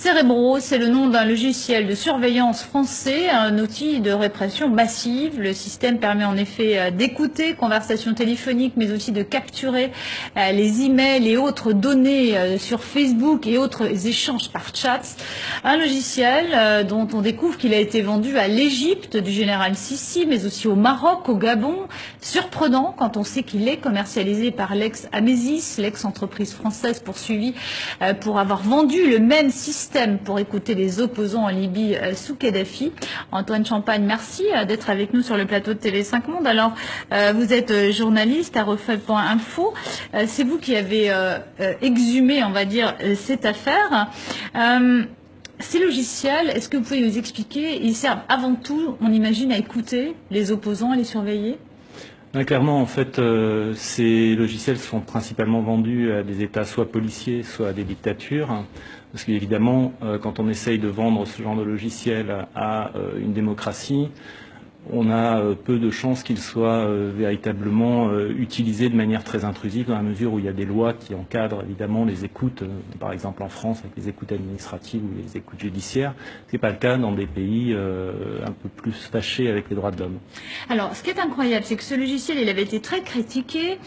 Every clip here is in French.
Cerebro, c'est le nom d'un logiciel de surveillance français, un outil de répression massive. Le système permet en effet d'écouter conversations téléphoniques, mais aussi de capturer les emails et autres données sur Facebook et autres échanges par chat. Un logiciel dont on découvre qu'il a été vendu à l'Égypte du général Sissi, mais aussi au Maroc, au Gabon. Surprenant quand on sait qu'il est commercialisé par l'ex-Amesis, l'ex-entreprise française poursuivie pour avoir vendu le même système pour écouter les opposants en Libye sous Kadhafi. Antoine Champagne, merci d'être avec nous sur le plateau de TV5 Monde. Alors, vous êtes journaliste à refait.info. C'est vous qui avez exhumé, on va dire, cette affaire. Ces logiciels, est-ce que vous pouvez nous expliquer, ils servent avant tout, on imagine, à écouter les opposants, à les surveiller? Clairement, en fait, ces logiciels sont principalement vendus à des États soit policiers, soit à des dictatures. Parce qu'évidemment, quand on essaye de vendre ce genre de logiciel à une démocratie, on a peu de chances qu'il soit véritablement utilisé de manière très intrusive, dans la mesure où il y a des lois qui encadrent évidemment les écoutes, par exemple en France avec les écoutes administratives ou les écoutes judiciaires. Ce n'est pas le cas dans des pays un peu plus fâchés avec les droits de l'homme. Alors, ce qui est incroyable, c'est que ce logiciel, il avait été très critiqué.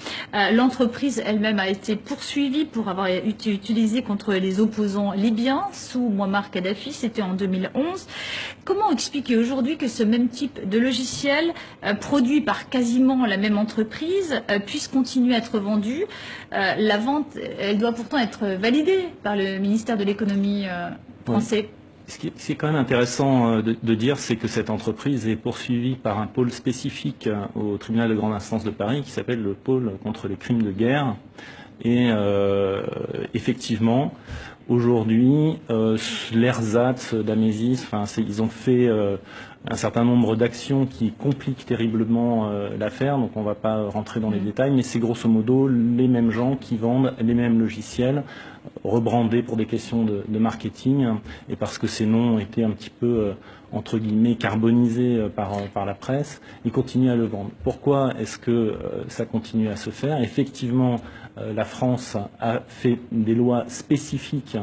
L'entreprise elle-même a été poursuivie pour avoir été utilisée contre les opposants libyens sous Mouammar Kadhafi. C'était en 2011. Comment expliquer aujourd'hui que ce même type de logiciel produit par quasiment la même entreprise puisse continuer à être vendu? La vente, elle doit pourtant être validée par le ministère de l'économie français. Oui. Ce qui est quand même intéressant de dire, c'est que cette entreprise est poursuivie par un pôle spécifique au tribunal de grande instance de Paris qui s'appelle le pôle contre les crimes de guerre. Et effectivement, aujourd'hui, l'ersatz d'Amesis, ils ont fait un certain nombre d'actions qui compliquent terriblement l'affaire, donc on ne va pas rentrer dans les détails, mais c'est grosso modo les mêmes gens qui vendent les mêmes logiciels, rebrandés pour des questions de marketing, et parce que ces noms ont été un petit peu, entre guillemets, carbonisés par la presse, ils continuent à le vendre. Pourquoi est-ce que ça continue à se faire? Effectivement, la France a fait des lois spécifiques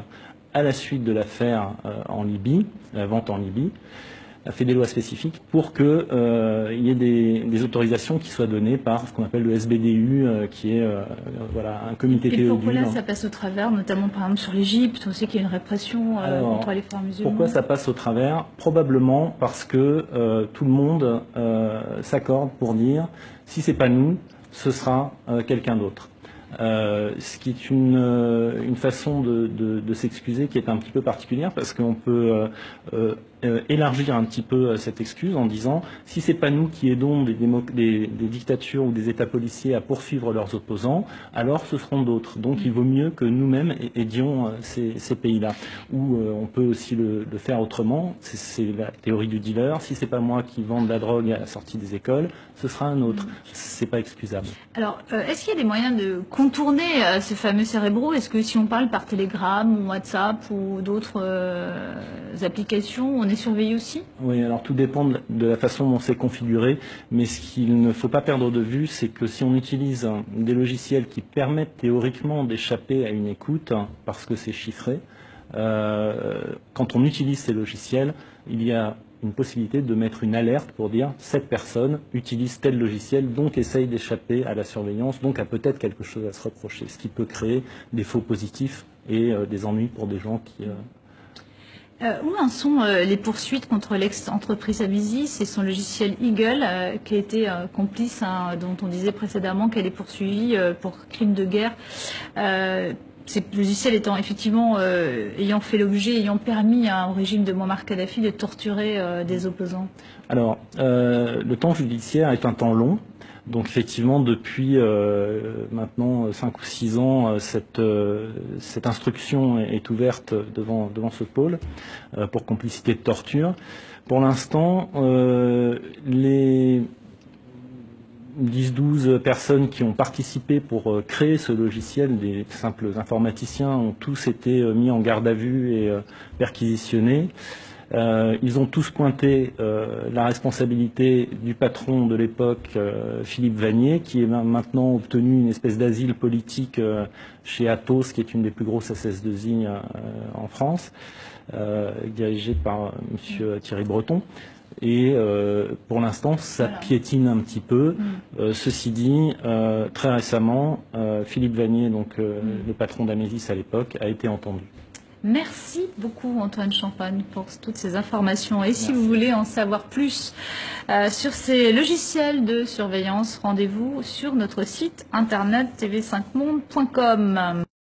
à la suite de l'affaire en Libye, la vente en Libye, a fait des lois spécifiques pour qu'il y ait des autorisations qui soient données par ce qu'on appelle le SBDU, qui est voilà, un comité théodule. Et pourquoi là ça passe au travers, notamment par exemple sur l'Égypte? On sait qu'il y a une répression contre les frères musulmans. Pourquoi ça passe au travers? Probablement parce que tout le monde s'accorde pour dire si c'est pas nous, ce sera quelqu'un d'autre. Ce qui est une façon de s'excuser qui est un petit peu particulière, parce qu'on peut élargir un petit peu cette excuse en disant si c'est pas nous qui aidons des dictatures ou des États policiers à poursuivre leurs opposants, alors ce seront d'autres. Donc il vaut mieux que nous-mêmes aidions ces pays-là. Ou on peut aussi le faire autrement, c'est la théorie du dealer, si c'est pas moi qui vends de la drogue à la sortie des écoles, ce sera un autre. C'est pas excusable. Alors, est-ce qu'il y a des moyens de contourner ce fameux Cerebro? Est-ce que si on parle par Telegram ou WhatsApp ou d'autres applications, on est surveillé aussi? Oui, alors tout dépend de la façon dont c'est configuré, mais ce qu'il ne faut pas perdre de vue, c'est que si on utilise des logiciels qui permettent théoriquement d'échapper à une écoute, parce que c'est chiffré, quand on utilise ces logiciels, il y a une possibilité de mettre une alerte pour dire cette personne utilise tel logiciel, donc essaye d'échapper à la surveillance, donc a peut-être quelque chose à se reprocher, ce qui peut créer des faux positifs et des ennuis pour des gens qui... Où en sont les poursuites contre l'ex-entreprise Amesis et son logiciel Eagle, qui a été complice, dont on disait précédemment qu'elle est poursuivie pour crimes de guerre, ces logiciels étant effectivement ayant fait l'objet, ayant permis au régime de Mouammar Kadhafi de torturer des opposants? Alors, le temps judiciaire est un temps long. Donc effectivement, depuis maintenant 5 ou 6 ans, cette instruction est ouverte devant ce pôle pour complicité de torture. Pour l'instant, les 10-12 personnes qui ont participé pour créer ce logiciel, des simples informaticiens, ont tous été mis en garde à vue et perquisitionnés. Ils ont tous pointé la responsabilité du patron de l'époque, Philippe Vanier, qui est maintenant obtenu une espèce d'asile politique chez Atos, qui est une des plus grosses SS2I en France, dirigée par monsieur Thierry Breton. Et pour l'instant, ça piétine un petit peu. Ceci dit, très récemment, Philippe Vanier, donc le patron d'Amésis à l'époque, a été entendu. Merci beaucoup Antoine Champagne pour toutes ces informations. Et si vous voulez en savoir plus sur ces logiciels de surveillance, rendez-vous sur notre site internet tv5monde.com.